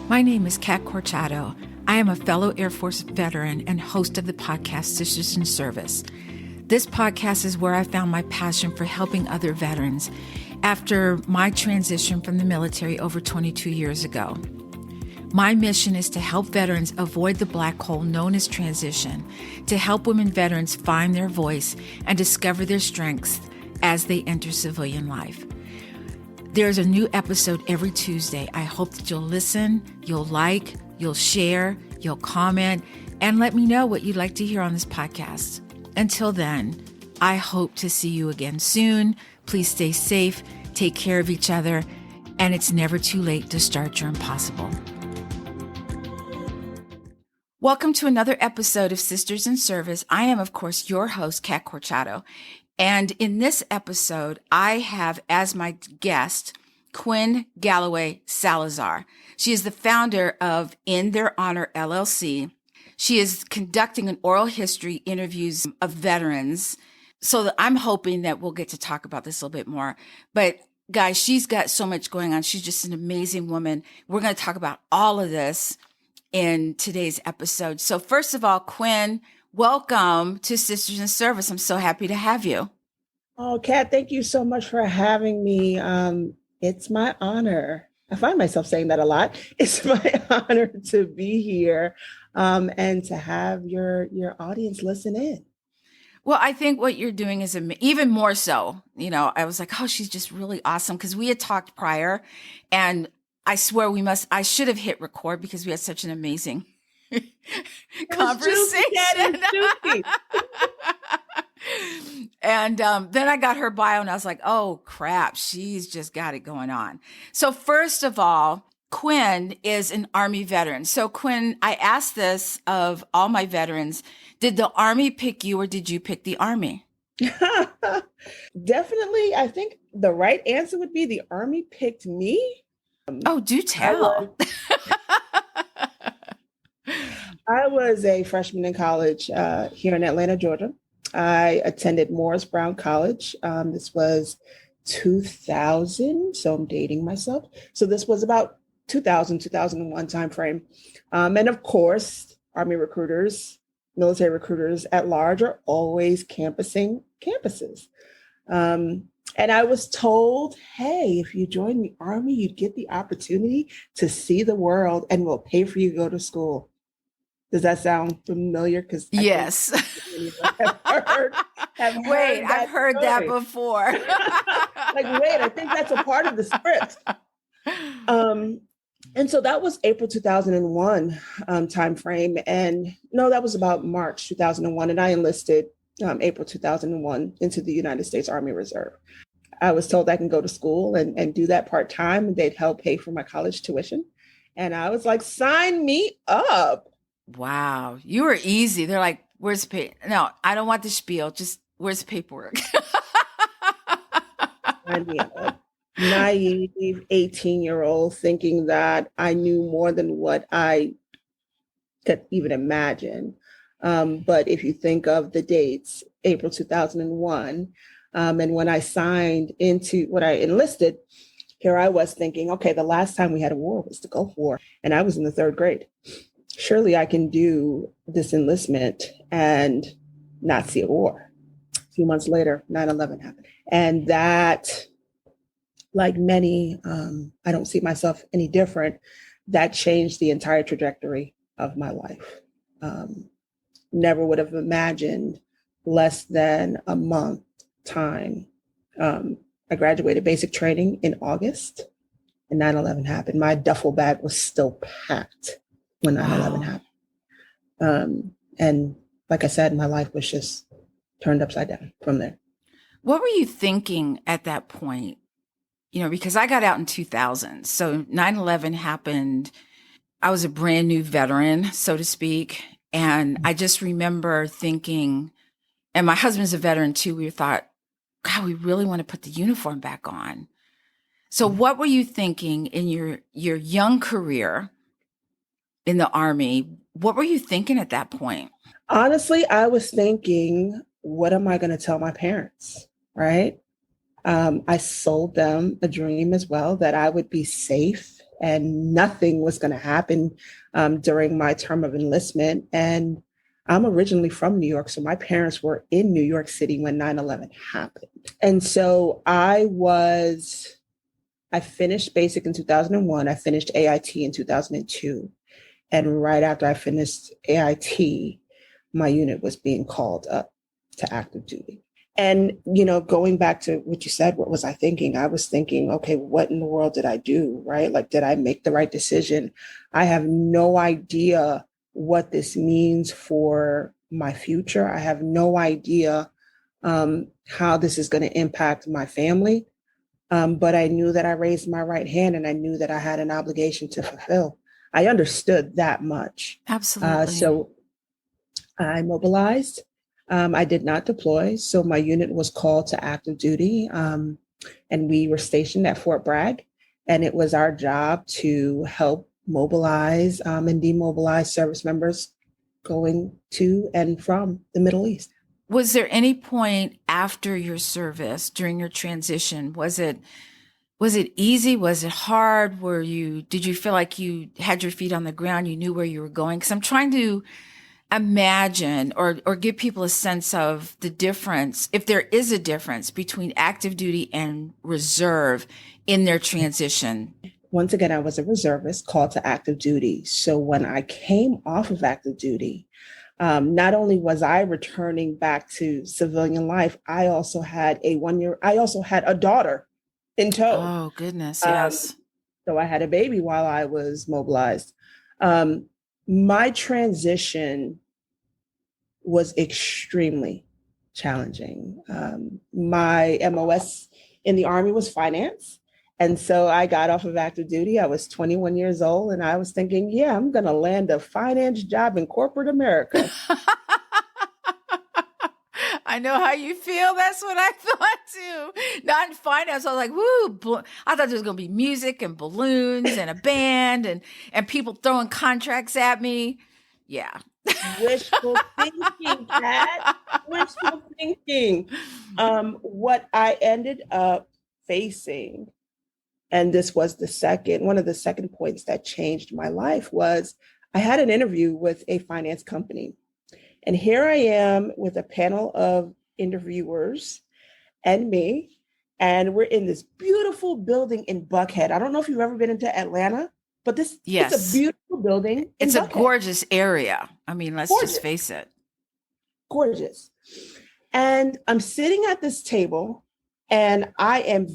My name is Kat Corchado. I am a fellow Air Force veteran and host of the podcast Sisters in Service. This podcast is where I found my passion for helping other veterans after my transition from the military over 22 years ago. My mission is to help veterans avoid the black hole known as transition, to help women veterans find their voice and discover their strengths as they enter civilian life. There's a new episode every Tuesday. I hope that you'll listen, you'll like, you'll share, you'll comment, and let me know what you'd like to hear on this podcast. Until then, I hope to see you again soon. Please stay safe, take care of each other, and it's never too late to start your impossible. Welcome to another episode of Sisters in Service. I am, of course, your host, Kat Corchado. And in this episode, I have as my guest, Qwynn Galloway-Salazar. She is the founder of In Their Honor, LLC. She is conducting an oral history interviews of veterans. So I'm hoping that we'll get to talk about this a little bit more. But guys, she's got so much going on. She's just an amazing woman. We're going to talk about all of this in today's episode. So first of all, Qwynn, welcome to Sisters in Service. I'm so happy to have you. Oh, Kat, thank you so much for having me. It's my honor. I find myself saying that a lot. It's my honor to be here and to have your audience listen in. Well, I think what you're doing is even more so. You know, I was like, oh, she's just really awesome because we had talked prior, and I swear I should have hit record because we had such an amazing conversation. And then I got her bio and I was like, oh, crap, she's just got it going on. So first of all, Qwynn is an Army veteran. So Qwynn, I asked this of all my veterans, did the Army pick you or did you pick the Army? Definitely. I think the right answer would be the Army picked me. Oh, do tell. I was a freshman in college here in Atlanta, Georgia. I attended Morris Brown College. This was 2000, so I'm dating myself. So this was about 2000, 2001 timeframe. And of course, Army recruiters, military recruiters at large are always campusing campuses. And I was told, hey, if you join the Army, you'd get the opportunity to see the world and we'll pay for you to go to school. Does that sound familiar? Because yes. I've heard that before. Wait, I think that's a part of the script. And so that was April 2001 timeframe. And no, that was about March 2001. And I enlisted April 2001 into the United States Army Reserve. I was told I can go to school and do that part-time, and they'd help pay for my college tuition. And I was like, sign me up. Wow. You were easy. They're like, where's the pay? No, I don't want the spiel. Just where's the paperwork? Naive 18-year-old thinking that I knew more than what I could even imagine. But if you think of the dates, April 2001, and when I enlisted, here I was thinking, okay, the last time we had a war was the Gulf War, and I was in the third grade. Surely I can do this enlistment and not see a war. A few months later, 9/11 happened. And that, like many, I don't see myself any different, that changed the entire trajectory of my life. Never would have imagined less than a month time. I graduated basic training in August and 9/11 happened. My duffel bag was still packed when 9/11 happened. And like I said, my life was just turned upside down from there. What were you thinking at that point? You know, because I got out in 2000. So 9/11 happened. I was a brand new veteran, so to speak. And I just remember thinking, and my husband's a veteran too, we thought, God, we really want to put the uniform back on. So what were you thinking in your young career in the Army? What were you thinking at that point? Honestly, I was thinking, what am I going to tell my parents, right? I sold them a dream as well, that I would be safe and nothing was going to happen during my term of enlistment. And I'm originally from New York, so my parents were in New York City when 9/11 happened. And so I finished basic in 2001. I finished AIT in 2002. And right after I finished AIT, my unit was being called up to active duty. And, going back to what you said, what was I thinking? I was thinking, okay, what in the world did I do? Right? Like, did I make the right decision? I have no idea what this means for my future. I have no idea how this is going to impact my family. But I knew that I raised my right hand and I knew that I had an obligation to fulfill. I understood that much. Absolutely. So I mobilized. I did not deploy. So my unit was called to active duty. And we were stationed at Fort Bragg. And it was our job to help mobilize and demobilize service members going to and from the Middle East. Was there any point after your service, during your transition, was it easy? Was it hard? Did you feel like you had your feet on the ground? You knew where you were going? Because I'm trying to imagine or give people a sense of the difference, if there is a difference between active duty and reserve in their transition. Once again, I was a reservist called to active duty. So when I came off of active duty, not only was I returning back to civilian life, I also had a daughter in tow. Oh, goodness. Yes. So I had a baby while I was mobilized. My transition was extremely challenging. My MOS in the Army was finance. And so I got off of active duty. I was 21 years old and I was thinking, yeah, I'm going to land a finance job in corporate America. I know how you feel. That's what I thought too. Not in finance. I was like, woo. I thought there was going to be music and balloons and a band and people throwing contracts at me. Yeah. Wishful thinking, Kat. Wishful thinking. What I ended up facing, and this was one of the second points that changed my life, was I had an interview with a finance company. And here I am with a panel of interviewers and me, and we're in this beautiful building in Buckhead. I don't know if you've ever been into Atlanta, but it's a beautiful building. It's a gorgeous area. I mean, let's just face it. Gorgeous. And I'm sitting at this table and I am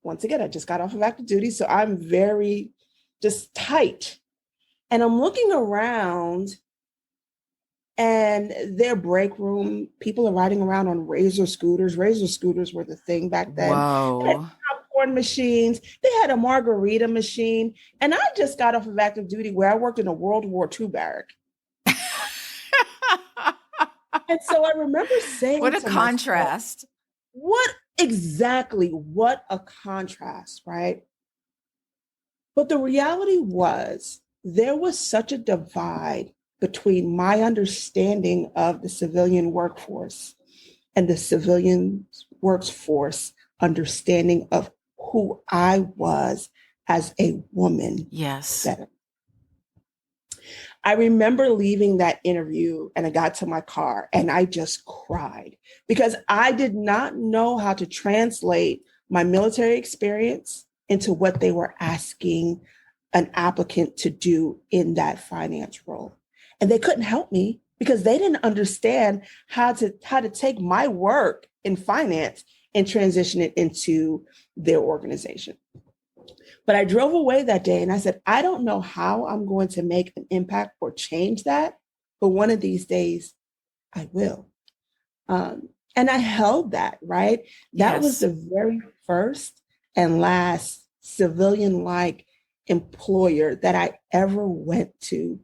once again, I just got off of active duty. So I'm very just tight. And I'm looking around and their break room, people are riding around on Razor scooters. Razor scooters were the thing back then. Whoa. They had popcorn machines. They had a margarita machine. And I just got off of active duty where I worked in a World War II barrack. And so I remember saying, what a contrast. What a contrast, right? But the reality was there was such a divide between my understanding of the civilian workforce and the civilian workforce understanding of who I was as a woman. Yes. I remember leaving that interview and I got to my car and I just cried because I did not know how to translate my military experience into what they were asking an applicant to do in that finance role. And they couldn't help me because they didn't understand how to take my work in finance and transition it into their organization. But I drove away that day and I said, I don't know how I'm going to make an impact or change that, but one of these days I will. And I held that, right? That was the very first and last civilian-like employer that I ever went to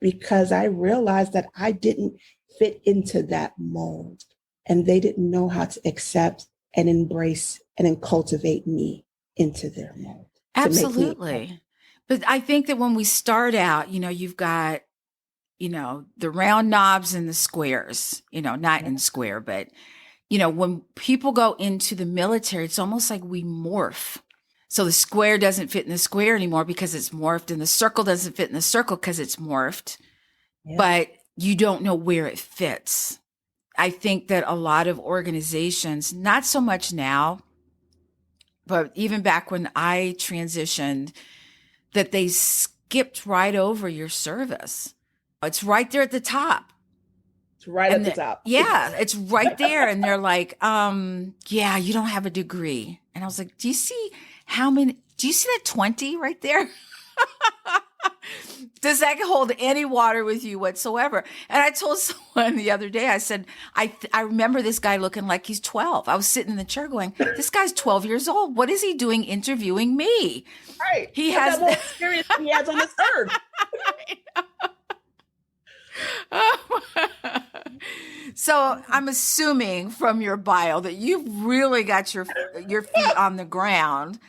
because I realized that I didn't fit into that mold and they didn't know how to accept and embrace and cultivate me into their mold. Absolutely. But I think that when we start out, you've got, the round knobs and the squares, not in square, but, when people go into the military, it's almost like we morph. So the square doesn't fit in the square anymore because it's morphed, and the circle doesn't fit in the circle because it's morphed, but you don't know where it fits. I think that a lot of organizations, not so much now, but even back when I transitioned, that they skipped right over your service. It's right there at the top. It's right at the top. Yeah, it's right there. And they're like, yeah, you don't have a degree. And I was like, do you see that 20 right there? Does that hold any water with you whatsoever? And I told someone the other day, I said, I remember this guy looking like he's 12. I was sitting in the chair going, this guy's 12 years old. What is he doing interviewing me? Right. He has more experience than he has on this earth. So I'm assuming from your bio that you've really got your feet on the ground.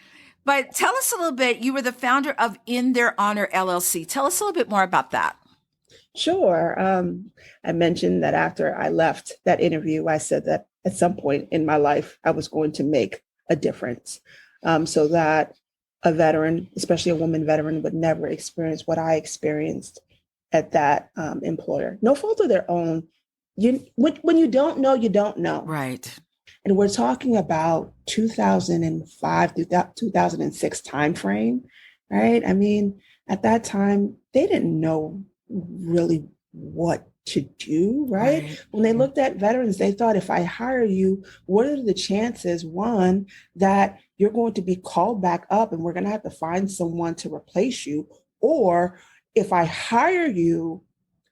But tell us a little bit. You were the founder of In Their Honor LLC. Tell us a little bit more about that. Sure. I mentioned that after I left that interview, I said that at some point in my life, I was going to make a difference, so that a veteran, especially a woman veteran, would never experience what I experienced at that employer. No fault of their own. When you don't know, you don't know. Right. And we're talking about 2005 through 2006 timeframe, right? I mean, at that time, they didn't know really what to do, right? When they looked at veterans, they thought, if I hire you, what are the chances, one, that you're going to be called back up and we're going to have to find someone to replace you? Or if I hire you,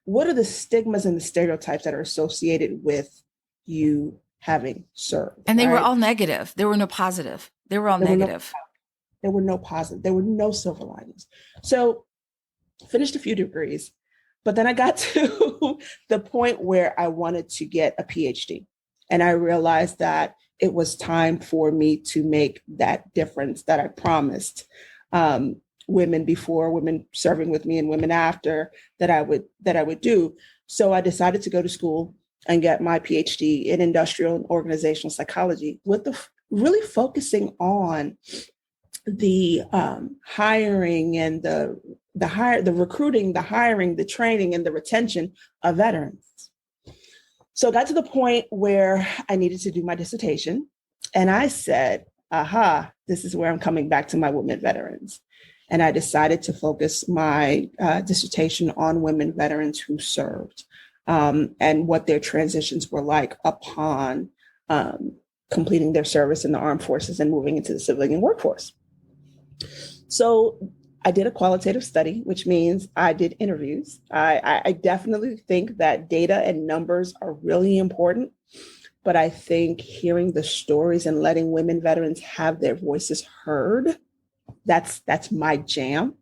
what are the stigmas and the stereotypes that are associated with you having served? And they were all negative. There were no positive. They were all negative. There were no positive. There were no silver linings. So finished a few degrees, but then I got to the point where I wanted to get a PhD. And I realized that it was time for me to make that difference that I promised women before, women serving with me, and women after, that I would do. So I decided to go to school and get my PhD in industrial and organizational psychology, with really focusing on the hiring and the recruiting, the hiring, the training, and the retention of veterans. So I got to the point where I needed to do my dissertation, and I said, aha, this is where I'm coming back to my women veterans. And I decided to focus my dissertation on women veterans who served, and what their transitions were like upon completing their service in the armed forces and moving into the civilian workforce. So I did a qualitative study, which means I did interviews. I definitely think that data and numbers are really important, but I think hearing the stories and letting women veterans have their voices heard, that's my jam.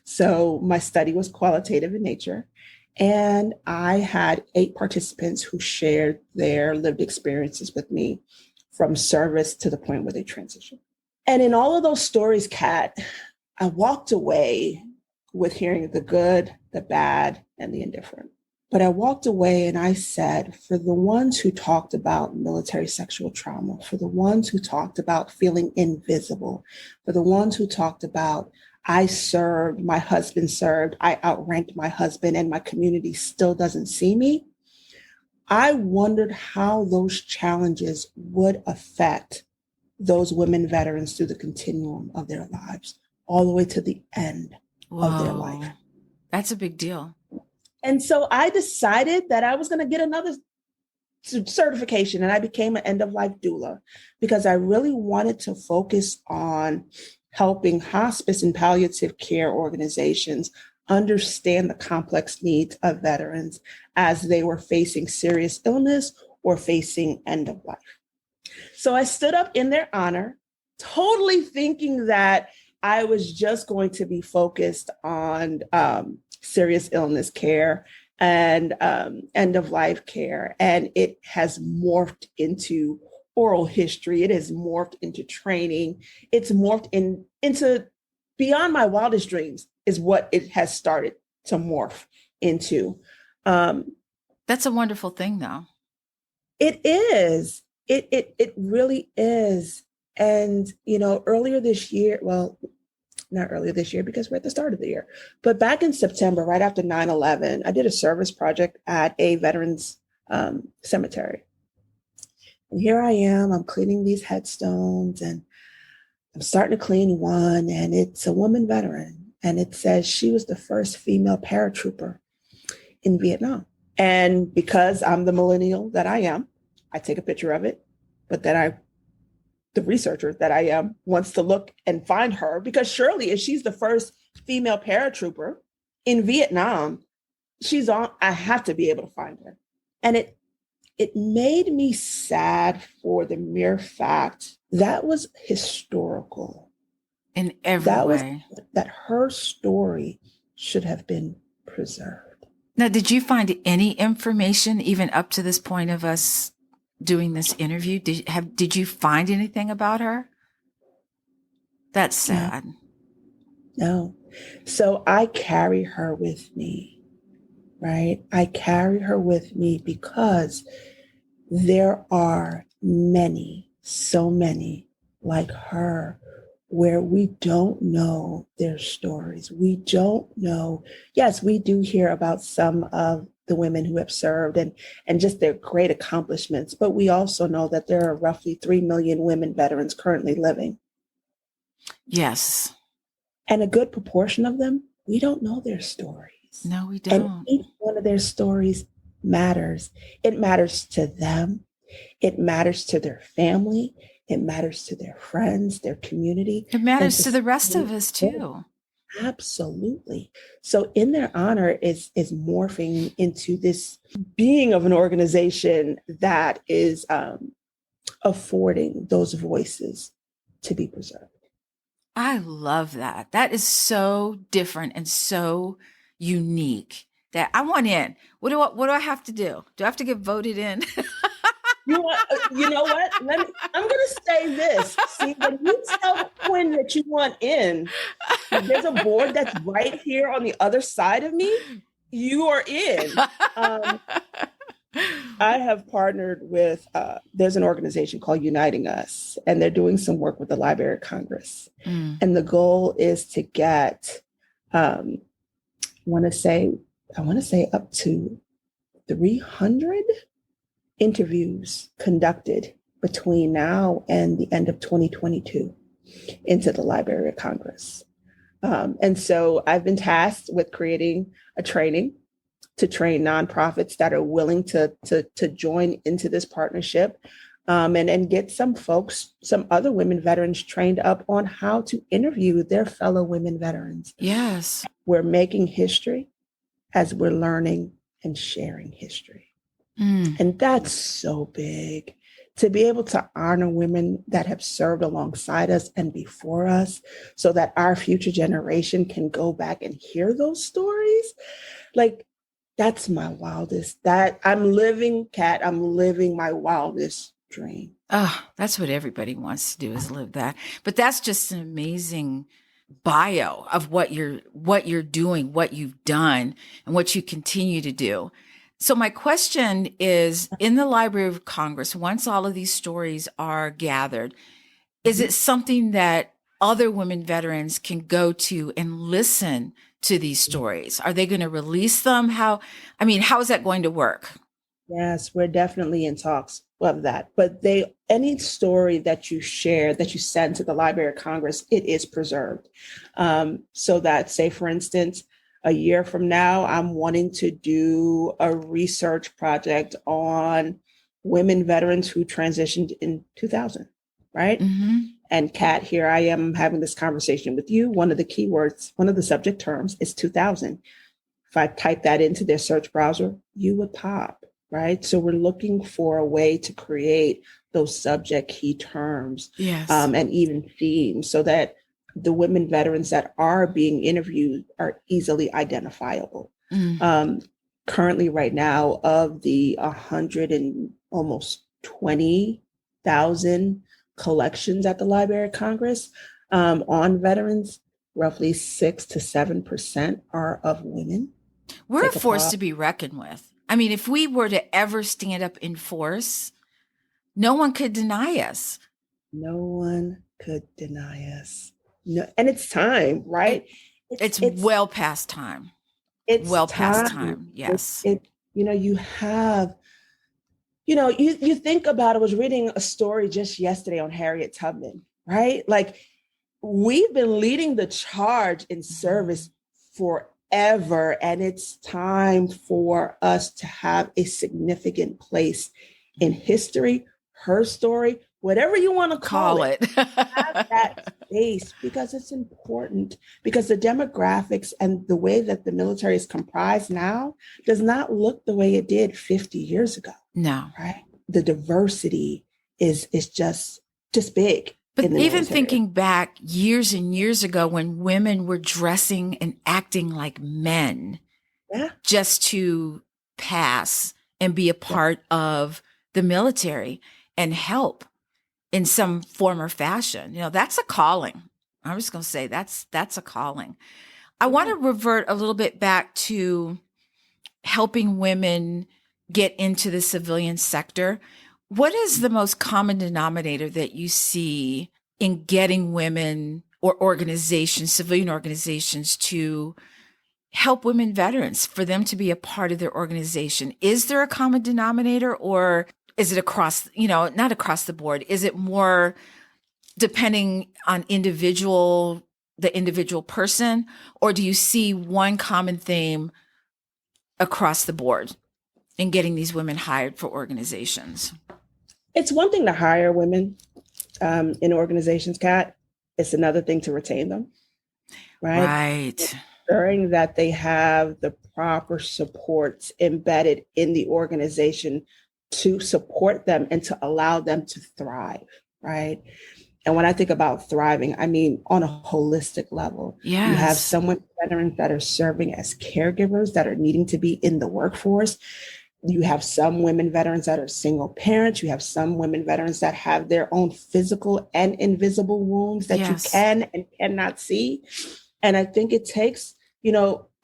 So my study was qualitative in nature, and I had 8 participants who shared their lived experiences with me from service to the point where they transitioned. And in all of those stories, Kat, I walked away with hearing the good, the bad, and the indifferent. But I walked away and I said, for the ones who talked about military sexual trauma, for the ones who talked about feeling invisible, for the ones who talked about, I served, my husband served, I outranked my husband, and my community still doesn't see me, I wondered how those challenges would affect those women veterans through the continuum of their lives, all the way to the end of their life. That's a big deal. And so I decided that I was going to get another certification, and I became an end-of-life doula because I really wanted to focus on helping hospice and palliative care organizations understand the complex needs of veterans as they were facing serious illness or facing end of life. So I stood up in their honor, totally thinking that I was just going to be focused on serious illness care and end of life care. And it has morphed into oral history. It has morphed into training. It's morphed into beyond my wildest dreams is what it has started to morph into. That's a wonderful thing, though. It is. It really is. And, earlier this year, well, not earlier this year because we're at the start of the year, but back in September, right after 9/11, I did a service project at a veterans cemetery. And here I am, I'm cleaning these headstones, and I'm starting to clean one, and it's a woman veteran. And it says she was the first female paratrooper in Vietnam. And because I'm the millennial that I am, I take a picture of it, but then the researcher that I am wants to look and find her, because surely if she's the first female paratrooper in Vietnam, I have to be able to find her. And it made me sad for the mere fact that was historical. In every way. That her story should have been preserved. Now, did you find any information even up to this point of us doing this interview? Did you find anything about her? That's sad. No. So I carry her with me, right? I carry her with me because there are many, so many like her, where we don't know their stories. We don't know. Yes, we do hear about some of the women who have served and just their great accomplishments, but we also know that there are roughly 3 million women veterans currently living. Yes. And a good proportion of them, we don't know their stories. No, we don't. And each one of their stories matters. It matters to them. It matters to their family. It matters to their friends, their community. It matters to the rest of us too. Absolutely. So in their honor is morphing into this being of an organization that is affording those voices to be preserved. I love that. That is so different and so unique that I want in. What do I have to do? Do I have to get voted in? You know what? I'm going to say this. See, when you tell Qwynn that you want in, there's a board that's right here on the other side of me. You are in. I have partnered with, there's an organization called Uniting Us, and they're doing some work with the Library of Congress. And the goal is to get, I want to say up to 300 interviews conducted between now and the end of 2022 into the Library of Congress. And so I've been tasked with creating a training to train nonprofits that are willing to join into this partnership, and get some other women veterans trained up on how to interview their fellow women veterans. Yes. We're making history as we're learning and sharing history. And that's so big, to be able to honor women that have served alongside us and before us, so that our future generation can go back and hear those stories. Like, that's my wildest, I'm living my wildest dream. Oh, that's what everybody wants to do, is live that. But that's just an amazing bio of what you're doing, what you've done, and what you continue to do. So my question is, in the Library of Congress, once all of these stories are gathered, is it something that other women veterans can go to and listen to these stories? Are they going to release them? How is that going to work? Yes, we're definitely in talks of that. But any story that you share, that you send to the Library of Congress, it is preserved. So that, say, for instance, a year from now, I'm wanting to do a research project on women veterans who transitioned in 2000, right? And Kat, here I am having this conversation with you. One of the keywords, one of the subject terms is 2000. If I type that into their search browser, you would pop, right? So we're looking for a way to create those subject key terms, yes, and even themes, so that the women veterans that are being interviewed are easily identifiable. Currently, right now, of the 100 and almost 20,000 collections at the Library of Congress on veterans, roughly 6 to 7% are of women. We're a force to be reckoned with. I mean, if we were to ever stand up in force, no one could deny us. No one could deny us. No, and it's time, right? It's well past time. It's Well past time. time. Yes. You have, you think about, I was reading a story just yesterday on Harriet Tubman, right? Like, we've been leading the charge in service forever, and it's time for us to have a significant place in history, her story, whatever you want to call it. Have that space, because it's important, because the demographics and the way that the military is comprised now does not look the way it did 50 years ago. No. Right? The diversity is just big. But even thinking back years and years ago when women were dressing and acting like men, just to pass and be a part of the military and help in some form or fashion, that's a calling. I'm just going to say that's a calling. I want to revert a little bit back to helping women get into the civilian sector. What is the most common denominator that you see in getting women or organizations, civilian organizations, to help women veterans, for them to be a part of their organization? Is there a common denominator, or is it across, not across the board? Is it more depending on the individual person, or do you see one common theme across the board in getting these women hired for organizations? It's one thing to hire women in organizations, Kat. It's another thing to retain them, right? Right. Ensuring that they have the proper supports embedded in the organization to support them and to allow them to thrive, right? And when I think about thriving, I mean on a holistic level. Yes. You have veterans that are serving as caregivers that are needing to be in the workforce. You have some women veterans that are single parents. You have some women veterans that have their own physical and invisible wounds that you can and cannot see. And I think it takes,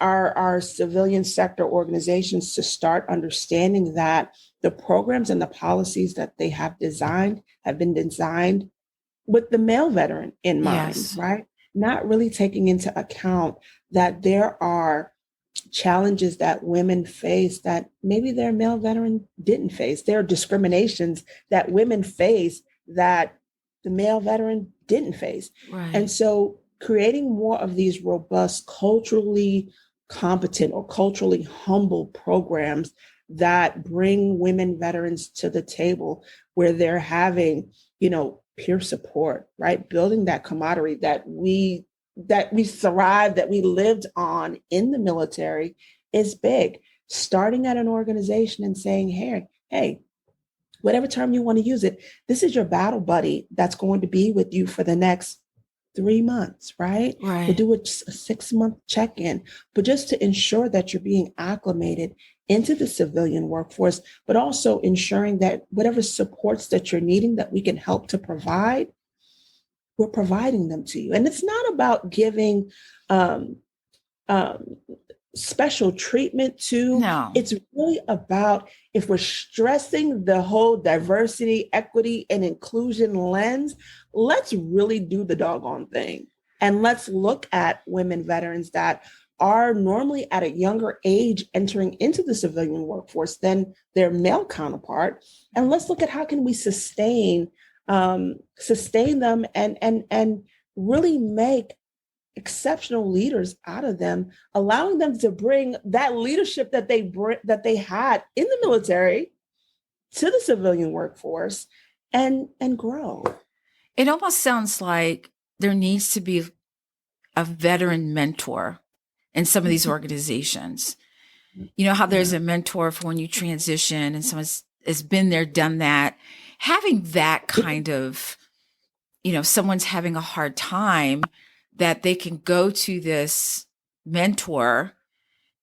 our civilian sector organizations to start understanding that the programs and the policies that they have been designed with the male veteran in mind, right? Not really taking into account that there are challenges that women face that maybe their male veteran didn't face. There are discriminations that women face that the male veteran didn't face. Right. And so creating more of these robust, culturally competent or culturally humble programs that bring women veterans to the table where they're having, peer support, right? Building that camaraderie that we survived, that we lived on in the military is big. Starting at an organization and saying, hey, whatever term you want to use it, this is your battle buddy that's going to be with you for the next 3 months, right? We'll do a 6-month check-in, but just to ensure that you're being acclimated into the civilian workforce, but also ensuring that whatever supports that you're needing that we can help to provide, we're providing them to you. And it's not about giving special treatment to. No. It's really about, if we're stressing the whole diversity, equity, and inclusion lens, let's really do the doggone thing. And let's look at women veterans that are normally at a younger age entering into the civilian workforce than their male counterpart. And let's look at how can we sustain them and really make exceptional leaders out of them, allowing them to bring that leadership that they had in the military to the civilian workforce and grow. It almost sounds like there needs to be a veteran mentor in some of these organizations. You know how there's a mentor for when you transition and someone has been there, done that. Having that kind of, someone's having a hard time, that they can go to this mentor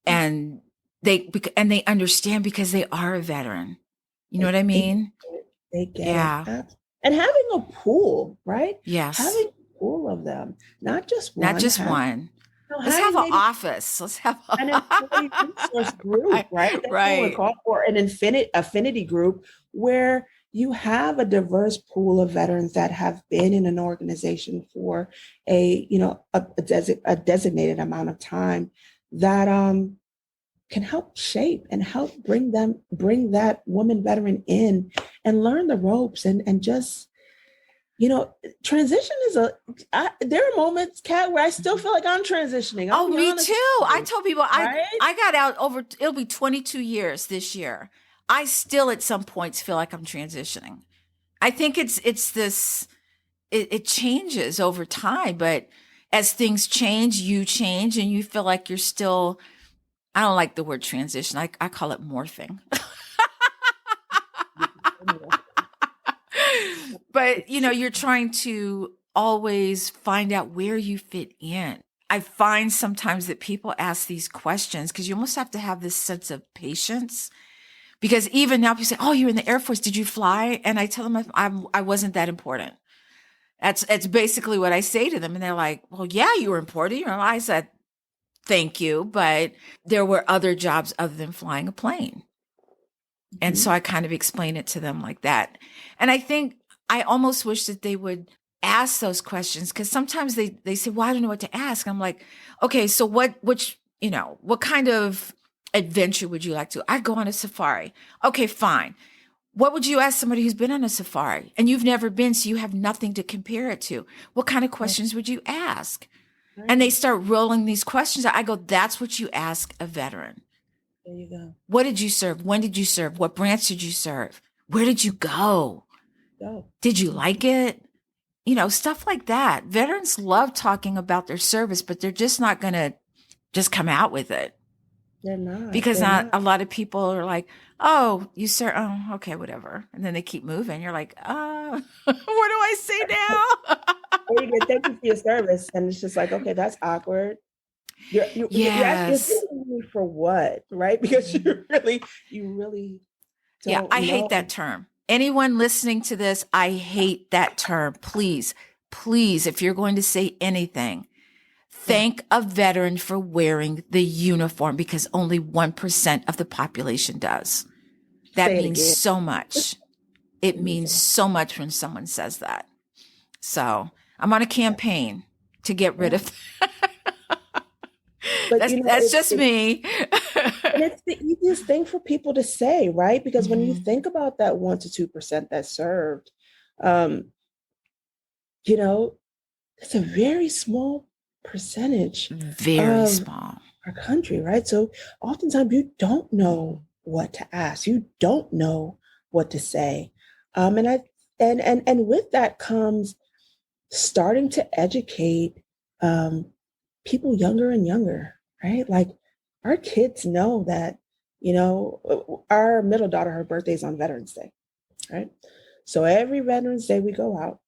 and they understand because they are a veteran. You know what I mean? They get it. And having a pool, right? Yes. Having a pool of them, not just one. Let's have an office. Let's have an employee resource group, right? That's what we're called for, an affinity group where you have a diverse pool of veterans that have been in an organization for a designated amount of time that can help shape and help bring that woman veteran in and learn the ropes and just, transition is there are moments, Kat, where I still feel like I'm transitioning. Oh, me too. I told people right? I got out it'll be 22 years this year. I still at some points feel like I'm transitioning. I think it's this, it changes over time, but as things change, you change and you feel like you're still, I don't like the word transition. I call it morphing. But, you're trying to always find out where you fit in. I find sometimes that people ask these questions because you almost have to have this sense of patience. Because even now people say, oh, you're in the Air Force. Did you fly? And I tell them I wasn't that important. That's basically what I say to them. And they're like, well, yeah, you were important. I said, thank you. But there were other jobs other than flying a plane. Mm-hmm. And so I kind of explain it to them like that. And I think I almost wish that they would ask those questions because sometimes they say, well, I don't know what to ask. I'm like, okay, so what kind of adventure would you like to? I'd go on a safari. Okay, fine. What would you ask somebody who's been on a safari and you've never been, so you have nothing to compare it to? What kind of questions would you ask? Right. And they start rolling these questions. I go, that's what you ask a veteran. There you go. What did you serve? When did you serve? What branch did you serve? Where did you go? Did you like it? Stuff like that. Veterans love talking about their service, but they're just not going to just come out with it. They're not. Because a lot of people are like, oh, you serve, oh, okay, whatever. And then they keep moving. You're like, what do I say now? Or you get thank you for your service. And it's just like, okay, that's awkward. You're asking me for what, right? Because you really don't know. I hate that term. Anyone listening to this, I hate that term. Please, if you're going to say anything, thank a veteran for wearing the uniform because only 1% of the population does. That means so much. It means so much when someone says that. So I'm on a campaign to get rid of that. But that's just me. And it's the easiest thing for people to say, right? Because when you think about that 1% to 2% that served, it's a very small percentage. Very small. Our country, right? So oftentimes you don't know what to ask. You don't know what to say. And with that comes starting to educate people younger and younger, right? Like our kids know that, our middle daughter, her birthday's on Veterans Day, right? So every Veterans Day we go out,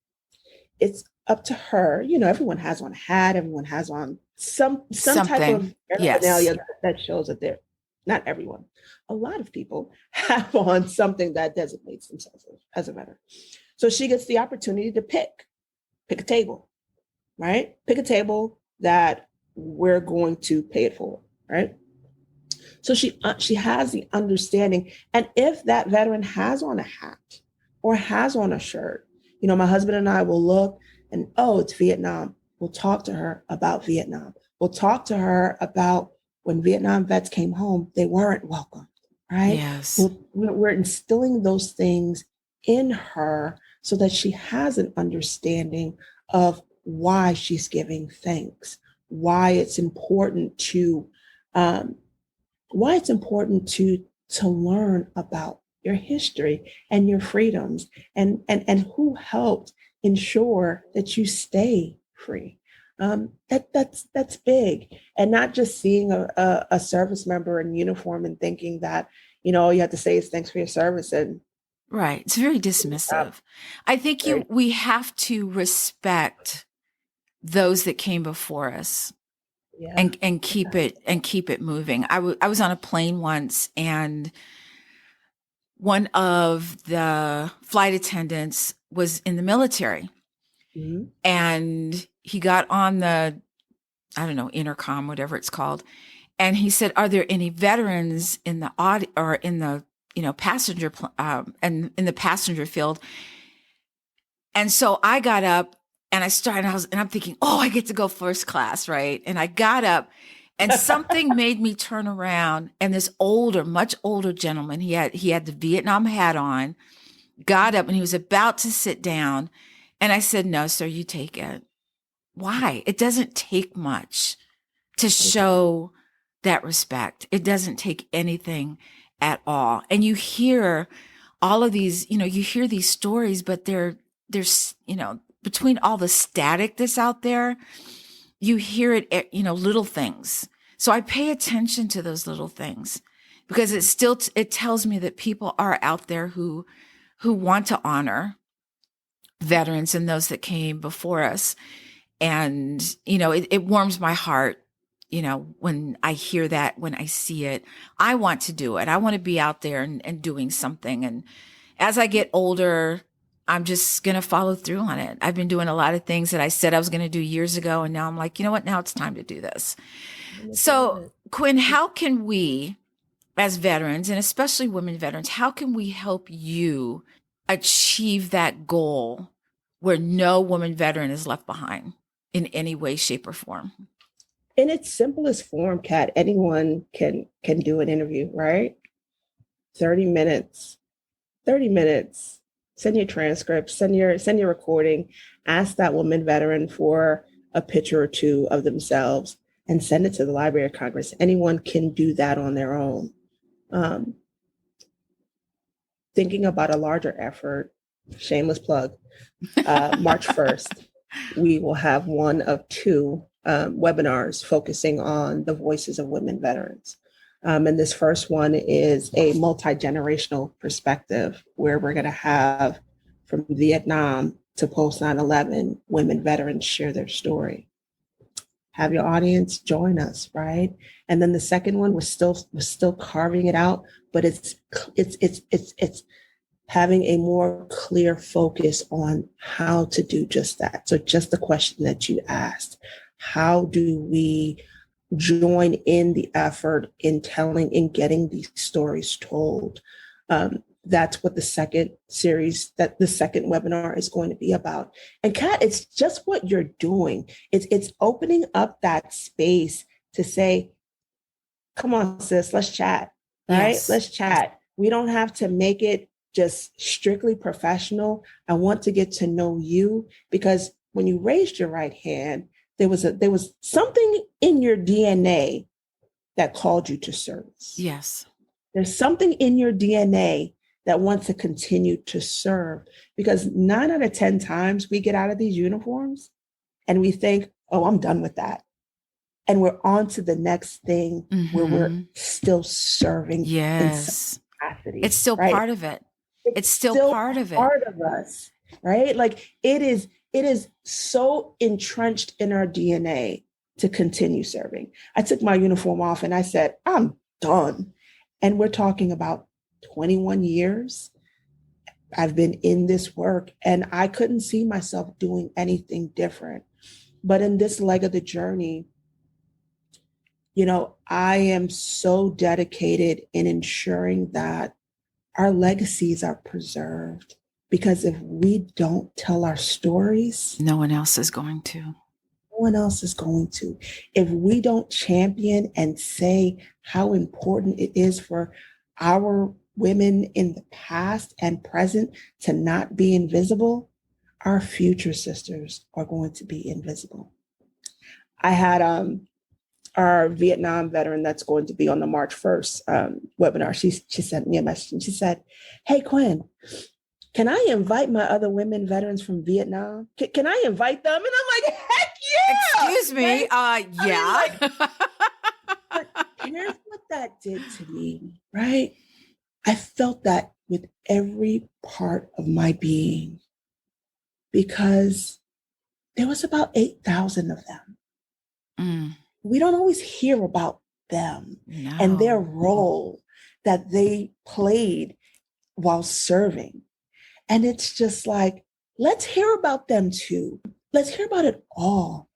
it's up to her. Everyone has on a hat, everyone has on some type of paraphernalia that shows that they're, not everyone, a lot of people have on something that designates themselves as a veteran. So she gets the opportunity to pick a table, right? Pick a table that we're going to pay it for, right? So she has the understanding. And if that veteran has on a hat or has on a shirt, my husband and I will look and, oh, it's Vietnam. We'll talk to her about Vietnam. We'll talk to her about when Vietnam vets came home, they weren't welcomed, right? Yes. We're instilling those things in her so that she has an understanding of why she's giving thanks, why it's important to learn about your history and your freedoms and who helped ensure that you stay free. That's big. And not just seeing a service member in uniform and thinking that, all you have to say is thanks for your service. And right. It's very dismissive. I think we have to respect those that came before us. Yeah. And keep it moving. I was on a plane once, and one of the flight attendants was in the military, and he got on the, I don't know, intercom, whatever it's called, and he said, "Are there any veterans in the passenger, and in the passenger field. And so I got up and I'm thinking, oh, I get to go first class, right? And I got up and something made me turn around, and this much older gentleman, he had the Vietnam hat on, got up and he was about to sit down. And I said, no, sir, you take it. Why? It doesn't take much to show that respect. It doesn't take anything at all. And you hear all of these, you hear these stories, but there's, between all the static that's out there, you hear it, little things. So I pay attention to those little things because it tells me that people are out there who want to honor veterans and those that came before us. And, it warms my heart, when I hear that, when I see it. I want to do it. I want to be out there and doing something. And as I get older, I'm just going to follow through on it. I've been doing a lot of things that I said I was going to do years ago. And now I'm like, you know what? Now it's time to do this. So, Qwynn, how can we, as veterans, and especially women veterans, how can we help you achieve that goal where no woman veteran is left behind in any way, shape, or form? In its simplest form, Kat, anyone can do an interview, right? 30 minutes. Send your transcript, send your recording, ask that woman veteran for a picture or two of themselves and send it to the Library of Congress. Anyone can do that on their own. Thinking about a larger effort, shameless plug, March 1st, we will have one of two webinars focusing on the voices of women veterans. And this first one is a multi-generational perspective where we're going to have from Vietnam to post 9/11 women veterans share their story. Have your audience join us, right? And then the second one, we're still carving it out, but it's having a more clear focus on how to do just that. So just the question that you asked, how do we join in the effort in telling and getting these stories told? That's what the second webinar is going to be about. And Kat, it's just what you're doing. It's opening up that space to say, come on, sis, let's chat, right? Yes. Let's chat. We don't have to make it just strictly professional. I want to get to know you, because when you raised your right hand, there was something in your DNA that called you to service. Yes. There's something in your DNA that wants to continue to serve, because 9 out of 10 times we get out of these uniforms and we think, oh, I'm done with that. And we're on to the next thing where we're still serving. Yes. In some capacity, it's still right? Part of it. It's still part of it. Part of us, right? Like it is so entrenched in our DNA to continue serving. I took my uniform off and I said, I'm done. And we're talking about 21 years. I've been in this work and I couldn't see myself doing anything different. But in this leg of the journey, I am so dedicated in ensuring that our legacies are preserved. Because if we don't tell our stories, no one else is going to. No one else is going to. If we don't champion and say how important it is for our women in the past and present to not be invisible, our future sisters are going to be invisible. I had our Vietnam veteran that's going to be on the March 1st webinar. She sent me a message and she said, hey, Qwynn, can I invite my other women veterans from Vietnam? Can I invite them? And I'm like, heck yeah. Excuse me. Right? Yeah. But here's what that did to me, right? I felt that with every part of my being, because there was about 8,000 of them. We don't always hear about them and their role that they played while serving. And it's just like, let's hear about them too. Let's hear about it all.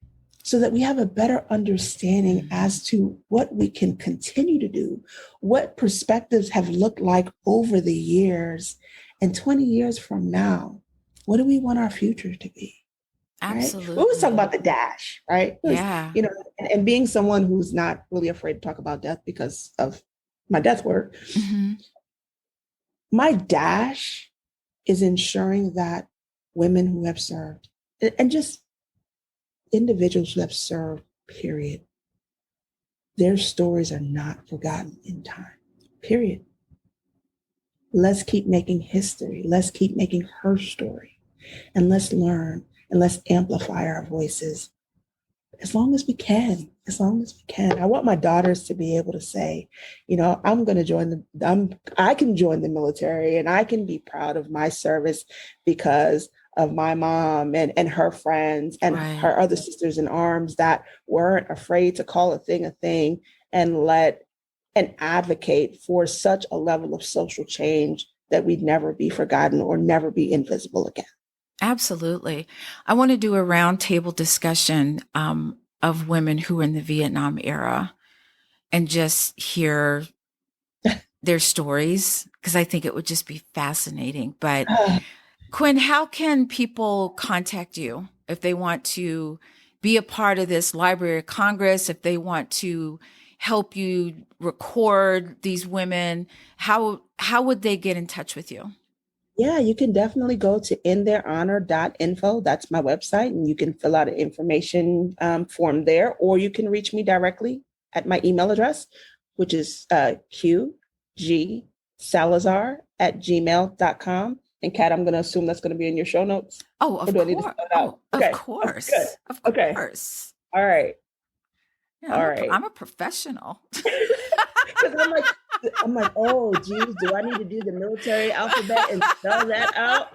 so that we have a better understanding as to what we can continue to do, what perspectives have looked like over the years, and 20 years from now, what do we want our future to be? Absolutely. Right? We always talk about the dash, right? Yeah. You know, and being someone who's not really afraid to talk about death because of my death work, my dash is ensuring that women who have served and just individuals who have served, period, their stories are not forgotten in time, period. Let's keep making history. Let's keep making her story. And let's learn and let's amplify our voices as long as we can, as long as we can. I want my daughters to be able to say, you know, I can join the military and I can be proud of my service because of my mom and her friends and her other sisters in arms that weren't afraid to call a thing and advocate for such a level of social change that we'd never be forgotten or never be invisible again. Absolutely. I want to do a roundtable discussion of women who were in the Vietnam era and just hear their stories, because I think it would just be fascinating. But Qwynn, how can people contact you if they want to be a part of this Library of Congress, if they want to help you record these women? How would they get in touch with you? Yeah, you can definitely go to intheirhonor.info. That's my website, and you can fill out an information form there, or you can reach me directly at my email address, which is qgsalazar@gmail.com. And Kat, I'm going to assume that's going to be in your show notes. Oh, of course. Of course. Good. Of course. All right. Yeah, I'm a professional. Because I'm like, oh, geez, do I need to do the military alphabet and spell that out?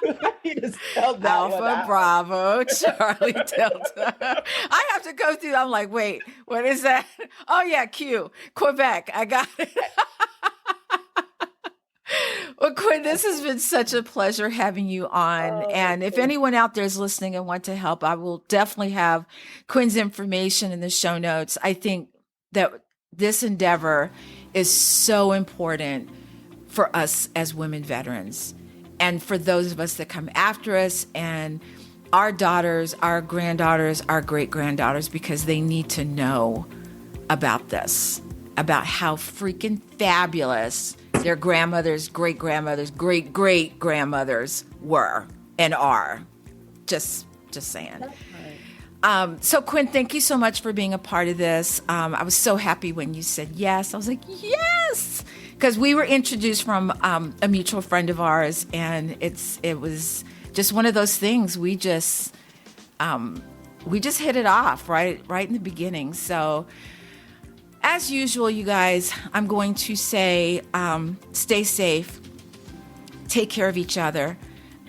I need to spell that Alpha, Bravo, Charlie, Delta. I have to go through. I'm like, wait, what is that? Oh yeah, Q, Quebec. I got it. Well, Qwynn, this has been such a pleasure having you on. And if anyone out there is listening and want to help, I will definitely have Qwynn's information in the show notes. I think that this endeavor is so important for us as women veterans and for those of us that come after us and our daughters, our granddaughters, our great-granddaughters, because they need to know about this, about how freaking fabulous their grandmothers, great-grandmothers, great-great-grandmothers were and are. Just saying. So Qwynn, thank you so much for being a part of this. I was so happy when you said yes. I was like, yes, because we were introduced from a mutual friend of ours, and it was just one of those things. We just hit it off right in the beginning. So as usual, you guys, I'm going to say, stay safe, take care of each other.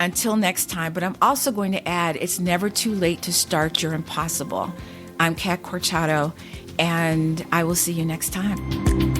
Until next time, but I'm also going to add, it's never too late to start your impossible. I'm Kat Corchado, and I will see you next time.